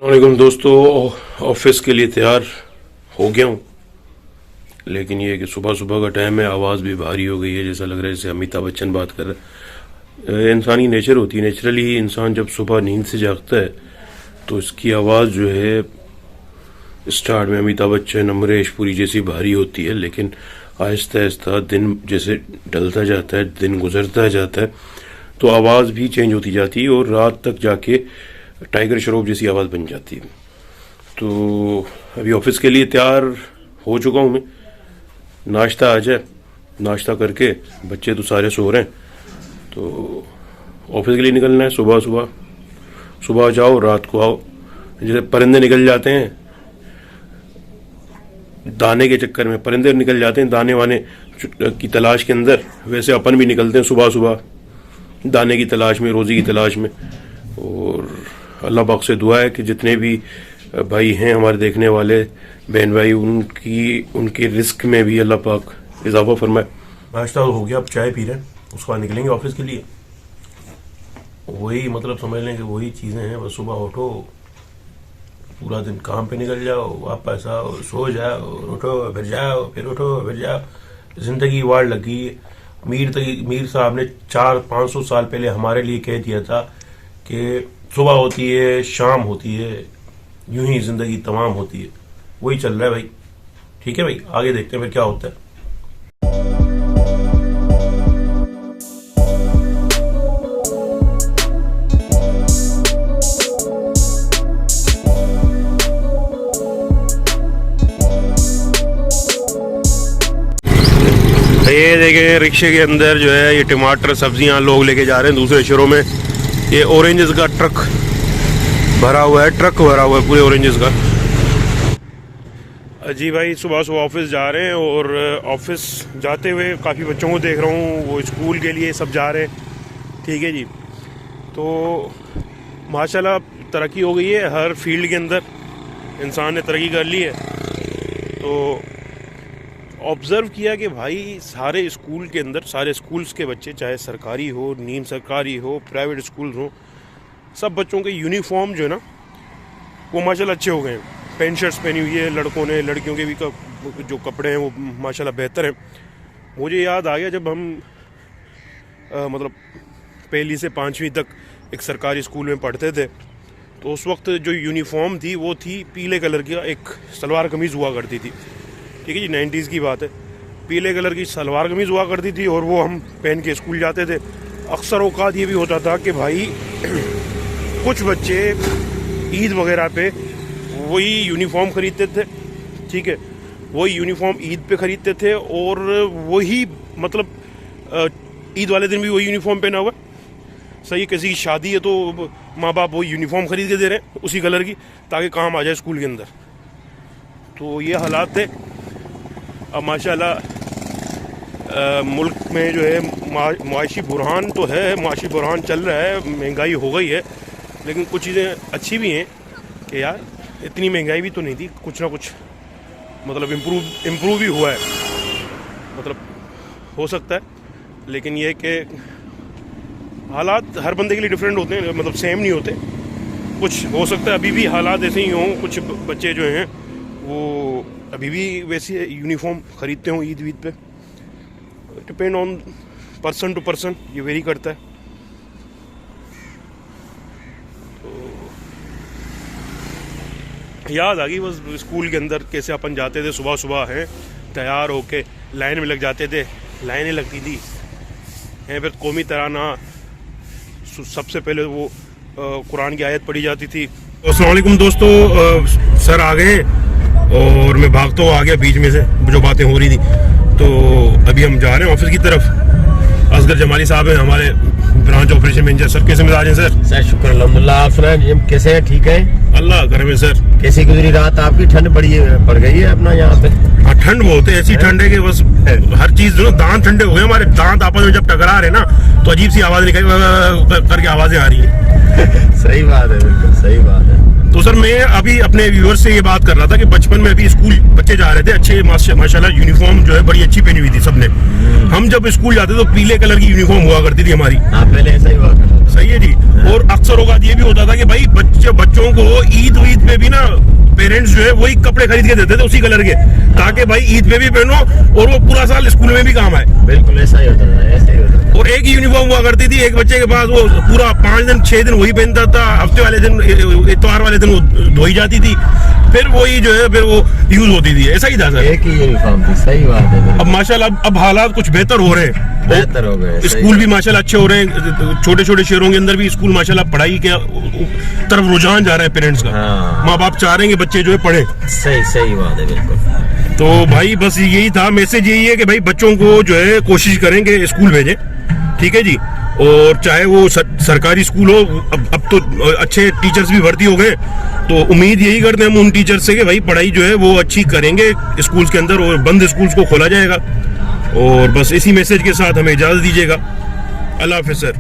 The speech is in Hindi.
वालेकुम दोस्तों, ऑफिस के लिए तैयार हो गया हूँ। लेकिन ये कि सुबह सुबह का टाइम है, आवाज़ भी भारी हो गई है, जैसा लग रहा है जैसे अमिताभ बच्चन बात कर रहे हैं। इंसानी नेचर होती है, नेचुरली ही इंसान जब सुबह नींद से जागता है तो इसकी आवाज़ जो है स्टार्ट में अमिताभ बच्चन, अमरीश पुरी जैसी भारी होती है, लेकिन आहिस्ता आहिस्ता दिन जैसे ढलता जाता है, दिन गुजरता जाता है तो आवाज़ भी चेंज होती जाती है और रात तक जाके टाइगर श्रॉफ जैसी आवाज़ बन जाती है। तो अभी ऑफिस के लिए तैयार हो चुका हूँ मैं। नाश्ता आ जाए, नाश्ता करके बच्चे तो सारे सो रहे हैं तो ऑफिस के लिए निकलना है। सुबह सुबह सुबह जाओ, रात को आओ। जैसे परिंदे निकल जाते हैं दाने के चक्कर में, परिंदे निकल जाते हैं दाने वाने की तलाश के अंदर, वैसे अपन भी निकलते हैं सुबह सुबह दाने की तलाश में, रोज़ी की तलाश में। और अल्लाह पाक से दुआ है कि जितने भी भाई हैं हमारे देखने वाले बहन भाई, उनकी रिस्क में भी अल्लाह पाक इजाफा फरमाए। नाश्ता हो गया, अब चाय पी रहे हैं, उसके बाद निकलेंगे ऑफिस के लिए। वही मतलब समझ लें कि वही चीज़ें हैं, बस सुबह उठो, पूरा दिन काम पे निकल जाओ, वापस आओ, सो जाओ, उठो फिर जाओ, फिर उठो फिर जाओ। जिंदगी वार लगी है। मीर साहब ने 400-500 साल पहले हमारे लिए कह दिया था कि सुबह होती है, शाम होती है, यूं ही जिंदगी तमाम होती है। वही चल रहा है भाई। ठीक है भाई, आगे देखते हैं फिर क्या होता है। ये देखें, रिक्शे के अंदर जो है ये टमाटर सब्जियां लोग लेके जा रहे हैं दूसरे शहरों में। ये ऑरेंजेस का ट्रक भरा हुआ है, पूरे ऑरेंजेस का। जी भाई, सुबह सुबह ऑफिस जा रहे हैं और ऑफिस जाते हुए काफ़ी बच्चों को देख रहा हूँ, वो स्कूल के लिए सब जा रहे हैं। ठीक है जी, तो माशाल्लाह तरक्की हो गई है हर फील्ड के अंदर, इंसान ने तरक्की कर ली है। तो ऑब्ज़र्व किया कि भाई सारे स्कूल के अंदर, सारे स्कूल्स के बच्चे, चाहे सरकारी हो, नीम सरकारी हो, प्राइवेट स्कूल हो, सब बच्चों के यूनिफॉर्म जो है ना वो माशाल्लाह अच्छे हो गए हैं। पैंट शर्ट्स पहनी हुई है लड़कों ने, लड़कियों के भी जो कपड़े हैं वो माशाल्लाह बेहतर हैं। मुझे याद आ गया जब हम मतलब 1ली से 5वीं तक एक सरकारी स्कूल में पढ़ते थे तो उस वक्त जो यूनिफॉर्म थी वो थी पीले कलर की, एक सलवार कमीज़ हुआ करती थी। ठीक है जी, 90s की बात है। पीले कलर की सलवार कमीज़ हुआ करती थी और वो हम पहन के स्कूल जाते थे। अक्सर औकात ये भी होता था कि भाई कुछ बच्चे ईद वगैरह पे वही यूनिफॉर्म ख़रीदते थे। ठीक है, वही यूनिफॉर्म ईद पे ख़रीदते थे और वही मतलब ईद वाले दिन भी वही यूनिफॉर्म पहना हुआ। सही, किसी की शादी है तो माँ बाप वही यूनिफॉर्म ख़रीद के दे रहे हैं उसी कलर की, ताकि काम आ जाए स्कूल के अंदर। तो ये हालात थे। अब माशाल्लाह मुल्क में जो है मुआशी बुरहान तो है, मुआशी बुरहान चल रहा है, महंगाई हो गई है, लेकिन कुछ चीज़ें अच्छी भी हैं कि यार इतनी महंगाई भी तो नहीं थी, कुछ ना कुछ मतलब इम्प्रूव भी हुआ है, मतलब हो सकता है। लेकिन ये कि हालात हर बंदे के लिए डिफरेंट होते हैं, मतलब सेम नहीं होते। कुछ हो सकता है अभी भी हालात ऐसे ही हों, कुछ बच्चे जो हैं वो अभी भी वैसे यूनिफॉर्म ख़रीदते हों ईद पे। Depend on person to person, ये वेरी करता है। तो याद आ गई बस स्कूल के अंदर कैसे अपन जाते थे, सुबह सुबह हैं तैयार होके लाइन में लग जाते थे, लाइनें लगती थी हैं, फिर कौमी तराना सबसे पहले वो कुरान की आयत पढ़ी जाती थी। अस्सलाम वालेकुम दोस्तों, सर आ गए और मैं भागता हुआ आ गया बीच में से, जो बातें हो रही थी। तो अभी हम जा रहे हैं ऑफिस की तरफ। असगर जमाली साहब हैं हमारे ब्रांच ऑपरेशन मैनेजर। सर कैसे मिजाज हैं सर? सर शुक्र अल्हम्दुलिल्लाह, आप सुनाएं कैसे हैं? ठीक है, अल्लाह करम है सर। कैसी गुजरी रात आपकी? ठंड पड़ गई है अपना यहाँ पे? हाँ, ठंड बहुत है, ऐसी ठंड है कि बस हर चीज जो दांत ठंडे हो गए हमारे। दांत आपस में जब टकरा रहे ना तो अजीब सी आवाज निकल करके आवाजें आ रही है। सही बात है, बिल्कुल सही बात है। तो सर मैं अभी अपने व्यूअर्स से ये बात कर रहा था कि बचपन में अभी स्कूल बच्चे जा रहे थे, अच्छे माशाल्लाह यूनिफॉर्म जो है बड़ी अच्छी पहनी हुई थी सबने। हम जब स्कूल जाते तो पीले कलर की यूनिफॉर्म हुआ करती थी हमारी। पहले ऐसा ही हुआ करता। सही है जी। और अक्सर औकात ये भी होता था कि भाई बच्चों को ईद में भी ना पेरेंट्स जो है वही कपड़े खरीद के देते थे उसी कलर के, ताकि भाई ईद पे भी पहनो और वो पूरा साल स्कूल में भी काम आए। बिल्कुल ऐसा ही होता था, ऐसा ही होता था। और एक ही यूनिफॉर्म हुआ करती थी एक बच्चे के पास, वो पूरा 5 दिन 6 दिन वही पहनता था, हफ्ते वाले दिन इतवार वाले दिन वो धोई जाती थी, फिर वही जो है फिर वो यूज होती थी, ऐसा ही था सर। एक ही यूनिफॉर्म थी, सही बात है अब बिल्कुल। माशाल्लाह अब हालात कुछ बेहतर हो रहे हैं, बेहतर हो गए, सही स्कूल भी माशाल्लाह अच्छे हो रहे हैं, छोटे छोटे शहरों के अंदर भी स्कूल माशाल्लाह पढ़ाई के तरफ रुझान जा रहा है पेरेंट्स का। हाँ। माँ बाप चाह रहे हैं कि बच्चे जो है पढ़े। सही सही बात है बिल्कुल। तो भाई बस यही था, मैसेज यही है कि भाई बच्चों को जो है कोशिश करेंगे स्कूल भेजें, ठीक है जी। और चाहे वो सरकारी स्कूल हो, अब तो अच्छे टीचर्स भी भर्ती हो गए, तो उम्मीद यही करते हैं हम उन टीचर्स से कि भाई पढ़ाई जो है वो अच्छी करेंगे स्कूल्स के अंदर और बंद स्कूल्स को खोला जाएगा। और बस इसी मैसेज के साथ हमें इजाज़त दीजिएगा। अल्लाह हाफ़िज़ सर।